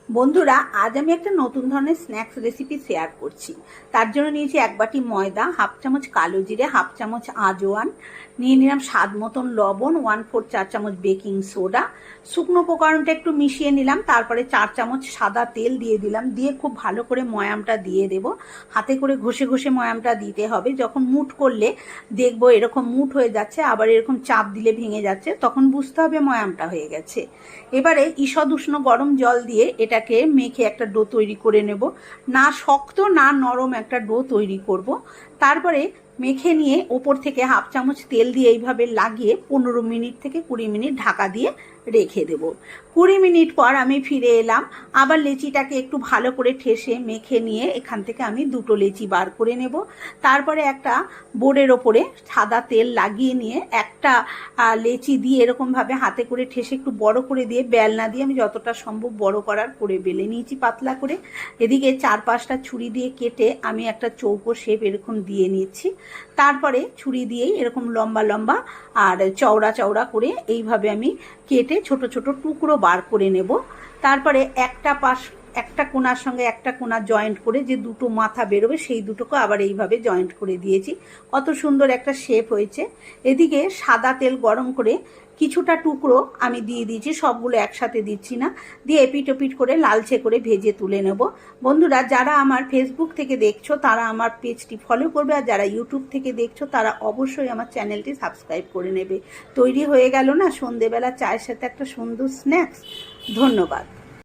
বন্ধুরা, আজ আমি একটা নতুন ধরনের স্ন্যাক্স রেসিপি শেয়ার করছি। তার জন্য নিয়েছি 1 বাটি ময়দা, হাফ চামচ কালো জিরে, হাফ চামচ আজওয়ান, নিয়ে নিলাম স্বাদ মতন লবণ, 1/4 চা চামচ বেকিং সোডা, শুকনো উপকরণটা একটু মিশিয়ে নিলাম। তারপরে 4 চামচ সাদা তেল দিয়ে দিলাম, দিয়ে খুব ভালো করে ময়ামটা দিয়ে দেব। হাতে করে ঘষে ঘষে ময়ামটা দিতে হবে। যখন মুঠ করলে দেখবো এরকম মুঠ হয়ে যাচ্ছে, আবার এরকম চাপ দিলে ভেঙে যাচ্ছে, তখন বুঝতে হবে ময়ামটা হয়ে গেছে। এবারে ঈষৎ উষ্ণ গরম জল দিয়ে এটাকে মেখে একটা ডো তৈরি করে নেব। না শক্ত না নরম একটা ডো তৈরি করব। তারপরে মেখে নিয়ে ওপর থেকে হাফ চামচ তেল দিয়ে এইভাবে লাগিয়ে 15 মিনিট থেকে 20 মিনিট ঢাকা দিয়ে রেখে দেব। 20 মিনিট পর আমি ফিরে এলাম। আবার লেচিটাকে একটু ভালো করে ঠেসে মেখে নিয়ে এখান থেকে আমি 2টো লেচি বার করে নেব। তারপরে একটা বোর্ডের ওপরে সাদা তেল লাগিয়ে নিয়ে একটা লেচি দিয়ে এরকমভাবে হাতে করে ঠেসে একটু বড় করে দিয়ে বেলনা দিয়ে আমি যতটা সম্ভব বড় করার করে বেলে নিয়েছি পাতলা করে। এদিকে 4-5টা ছুরি দিয়ে কেটে আমি একটা চৌকো শেপ এরকম দিয়ে নিচ্ছি। তারপরে ছুরি দিয়েই এরকম লম্বা লম্বা আর চওড়া চওড়া করে এইভাবে আমি কেটে ছোট ছোট টুকরো বার করে নেব। তারপরে একটা কোণার সঙ্গে একটা কোণা জয়েন্ট করে যে দুটো মাথা বেরোবে সেই দুটোকে আবার এইভাবে জয়েন্ট করে দিয়েছি। কত সুন্দর একটা শেপ হয়েছে। এদিকে সাদা তেল গরম করে কিছুটা টুকরো আমি দিয়ে দিয়েছি, সবগুলো একসাথে দিচ্ছি না, দিয়ে এপিট ওপিট করে লালচে করে ভেজে তুলে নেব। বন্ধুরা, যারা আমার ফেসবুক থেকে দেখছো তারা আমার পেজটি ফলো করবে, আর যারা ইউটিউব থেকে দেখছো তারা অবশ্যই আমার চ্যানেলটি সাবস্ক্রাইব করে নেবে। তৈরি হয়ে গেল না সন্ধেবেলা চায়ের সাথে একটা সুন্দর স্ন্যাক্স। ধন্যবাদ।